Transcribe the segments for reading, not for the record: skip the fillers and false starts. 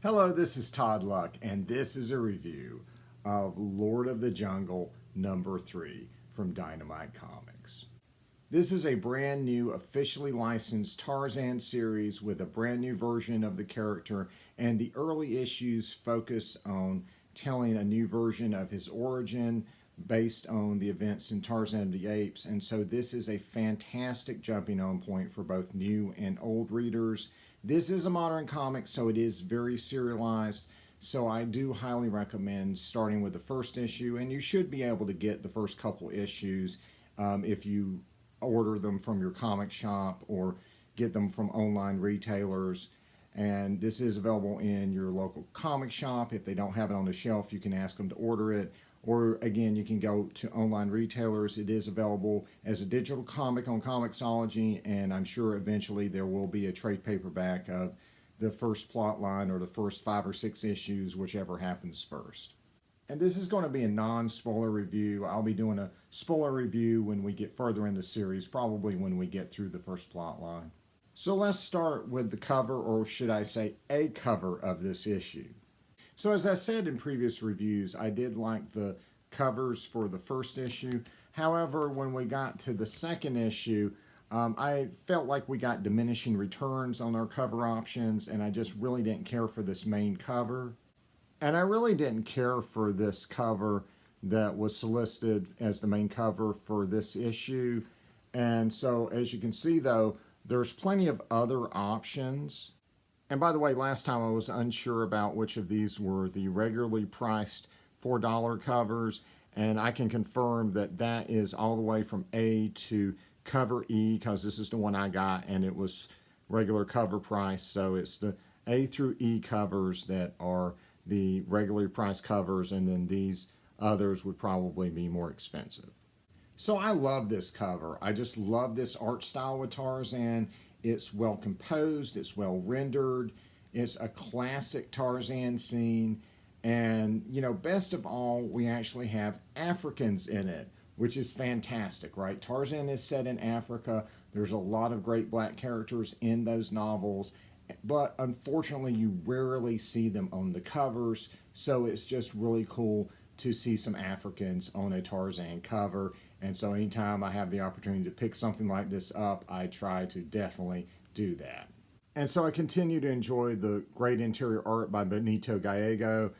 Hello, this is Todd Luck, and this is a review of Lord of the Jungle #3 from Dynamite Comics. This is a brand new, officially licensed Tarzan series with a brand new version of the character, and the early issues focus on telling a new version of his origin based on the events in Tarzan of the Apes. And so this is a fantastic jumping on point for both new and old readers. This is a modern comic, so it is very serialized. So I do highly recommend starting with the first issue, and you should be able to get the first couple issues if you order them from your comic shop or get them from online retailers. And this is available in your local comic shop. If they don't have it on the shelf, you can ask them to order it. Or again, you can go to online retailers. It is available as a digital comic on Comixology, and I'm sure eventually there will be a trade paperback of the first plot line or the first 5 or 6 issues, whichever happens first. And this is going to be a non-spoiler review. I'll be doing a spoiler review when we get further in the series, probably when we get through the first plot line. So let's start with the cover, or should I say a cover of this issue. So as I said in previous reviews, I did like the covers for the first issue. However, when we got to the second issue, I felt like we got diminishing returns on our cover options, and I just really didn't care for this main cover. And I really didn't care for this cover that was solicited as the main cover for this issue. And so as you can see though, there's plenty of other options. And by the way, last time I was unsure about which of these were the regularly priced $4 covers, and I can confirm that that is all the way from A to cover E, because this is the one I got and it was regular cover price. So it's the A through E covers that are the regularly priced covers, and then these others would probably be more expensive. So I love this cover. I just love this art style with Tarzan. It's well composed, it's well rendered, it's a classic Tarzan scene, and you know, best of all, we actually have Africans in it, which is fantastic, right? Tarzan is set in Africa. There's a lot of great black characters in those novels, but unfortunately you rarely see them on the covers, so it's just really cool to see some Africans on a Tarzan cover. And so anytime I have the opportunity to pick something like this up, I try to definitely do that. And so I continue to enjoy the great interior art by Benito Gallego,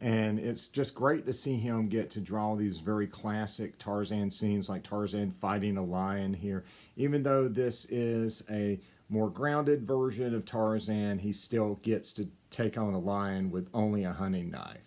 and it's just great to see him get to draw these very classic Tarzan scenes, like Tarzan fighting a lion here. Even though this is a more grounded version of Tarzan, he still gets to take on a lion with only a hunting knife.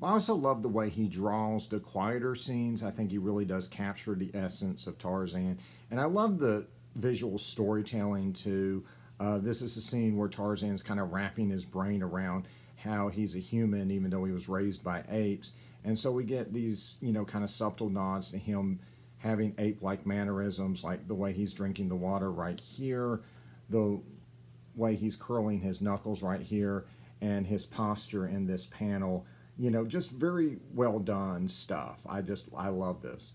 I also love the way he draws the quieter scenes. I think he really does capture the essence of Tarzan. And I love the visual storytelling too. This is a scene where Tarzan's kind of wrapping his brain around how he's a human even though he was raised by apes. And so we get these, you know, kind of subtle nods to him having ape-like mannerisms, like the way he's drinking the water right here, the way he's curling his knuckles right here, and his posture in this panel. You know, just very well done stuff. I love this.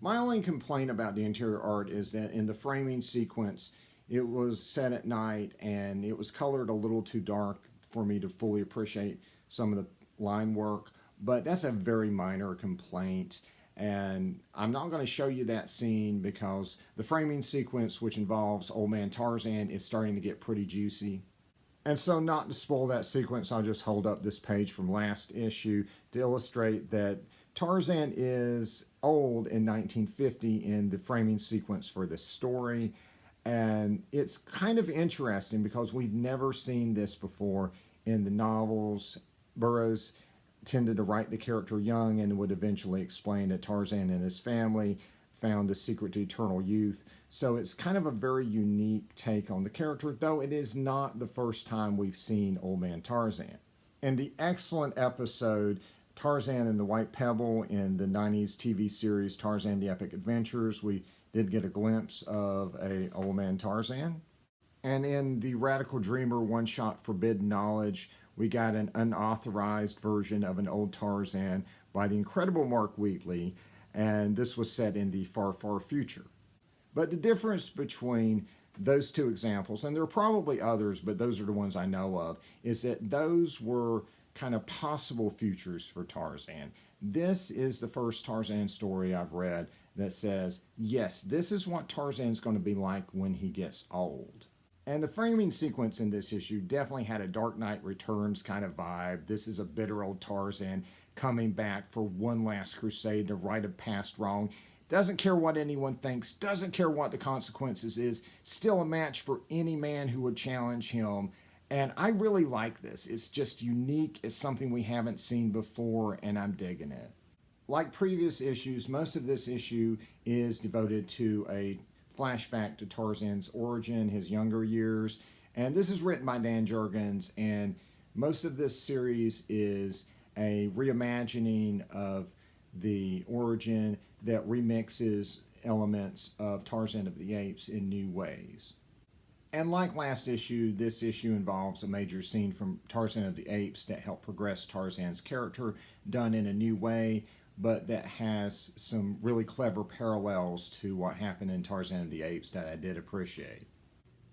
My only complaint about the interior art is that in the framing sequence, it was set at night and it was colored a little too dark for me to fully appreciate some of the line work, but that's a very minor complaint. And I'm not going to show you that scene because the framing sequence, which involves Old Man Tarzan, is starting to get pretty juicy. And so not to spoil that sequence, I'll just hold up this page from last issue to illustrate that Tarzan is old in 1950 in the framing sequence for this story. And it's kind of interesting because we've never seen this before in the novels. Burroughs tended to write the character young and would eventually explain that Tarzan and his family found the secret to eternal youth. So it's kind of a very unique take on the character, though it is not the first time we've seen Old Man Tarzan. In the excellent episode Tarzan and the White Pebble in the 90s TV series Tarzan the Epic Adventures, we did get a glimpse of a Old Man Tarzan. And in the Radical Dreamer one-shot Forbidden Knowledge, we got an unauthorized version of an old Tarzan by the incredible Mark Wheatley, and this was set in the far, far future. But the difference between those two examples, and there are probably others, but those are the ones I know of, is that those were kind of possible futures for Tarzan. This is the first Tarzan story I've read that says, yes, this is what Tarzan's going to be like when he gets old. And the framing sequence in this issue definitely had a Dark Knight Returns kind of vibe. This is a bitter old Tarzan coming back for one last crusade to right a past wrong. Doesn't care what anyone thinks, doesn't care what the consequences is, still a match for any man who would challenge him. And I really like this. It's just unique. It's something we haven't seen before, and I'm digging it. Like previous issues, most of this issue is devoted to a flashback to Tarzan's origin, his younger years. And this is written by Dan Jurgens, and most of this series is a reimagining of the origin that remixes elements of Tarzan of the Apes in new ways. And like last issue, this issue involves a major scene from Tarzan of the Apes that helped progress Tarzan's character, done in a new way, but that has some really clever parallels to what happened in Tarzan of the Apes that I did appreciate.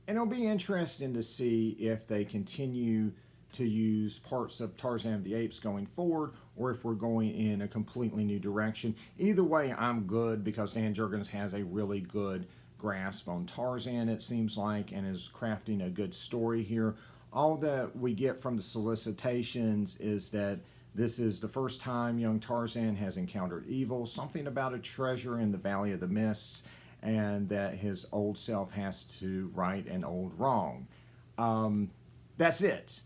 And it'll be interesting to see if they continue to use parts of Tarzan of the Apes going forward, or if we're going in a completely new direction. Either way, I'm good, because Dan Jurgens has a really good grasp on Tarzan, it seems like, and is crafting a good story here. All that we get from the solicitations is that this is the first time young Tarzan has encountered evil, something about a treasure in the Valley of the Mists, and that his old self has to right an old wrong. That's it.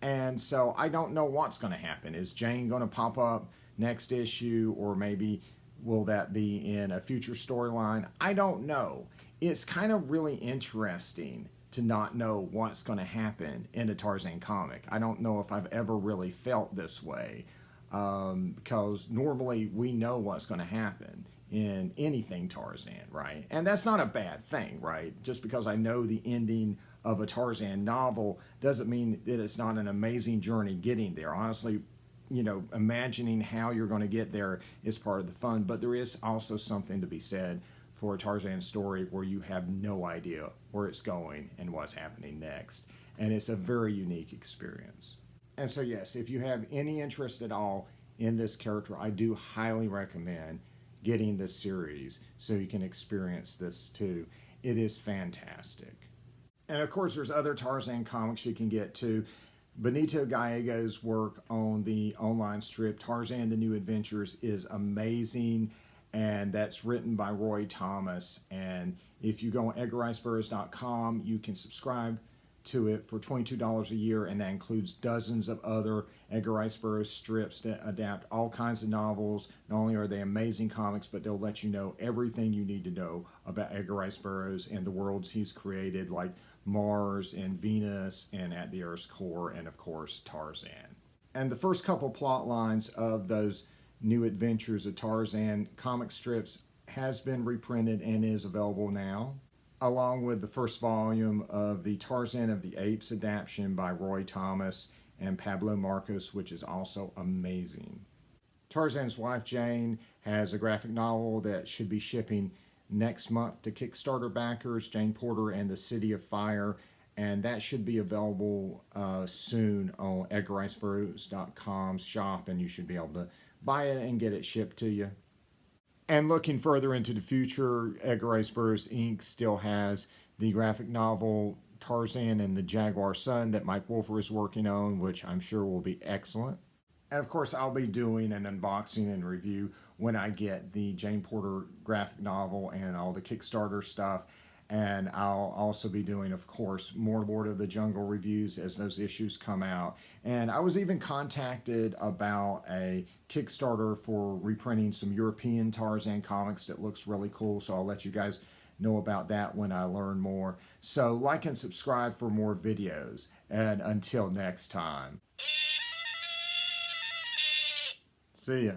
And so I don't know what's going to happen. Is Jane going to pop up next issue, or maybe will that be in a future storyline? I don't know. It's kind of really interesting to not know what's going to happen in a Tarzan comic. I don't know if I've ever really felt this way, because normally we know what's going to happen in anything Tarzan, right? And that's not a bad thing, right? Just because I know the ending of a Tarzan novel doesn't mean that it's not an amazing journey getting there. Honestly, you know, imagining how you're going to get there is part of the fun, but there is also something to be said for a Tarzan story where you have no idea where it's going and what's happening next. And it's a very unique experience. And so yes, if you have any interest at all in this character, I do highly recommend getting this series so you can experience this too. It is fantastic. And of course, there's other Tarzan comics you can get too. Benito Gallego's work on the online strip Tarzan: The New Adventures is amazing, and that's written by Roy Thomas. And if you go on EdgarRiceBurroughs.com, you can subscribe to it for $22 a year, and that includes dozens of other Edgar Rice Burroughs strips that adapt all kinds of novels. Not only are they amazing comics, but they'll let you know everything you need to know about Edgar Rice Burroughs and the worlds he's created, like Mars and Venus and At the Earth's Core, and of course Tarzan. And the first couple plot lines of those New Adventures of Tarzan comic strips has been reprinted and is available now, along with the first volume of the Tarzan of the Apes adaptation by Roy Thomas and Pablo Marcos, which is also amazing. Tarzan's wife Jane has a graphic novel that should be shipping next month to Kickstarter backers, Jane Porter and the City of Fire, and that should be available soon on EdgarRiceBurroughs.com's shop, and you should be able to buy it and get it shipped to you. And looking further into the future, Edgar Rice Burroughs Inc. still has the graphic novel Tarzan and the Jaguar Sun that Mike Wolfer is working on, which I'm sure will be excellent. And of course, I'll be doing an unboxing and review when I get the Jane Porter graphic novel and all the Kickstarter stuff. And I'll also be doing, of course, more Lord of the Jungle reviews as those issues come out. And I was even contacted about a Kickstarter for reprinting some European Tarzan comics that looks really cool. So I'll let you guys know about that when I learn more. So like and subscribe for more videos. And until next time, see ya.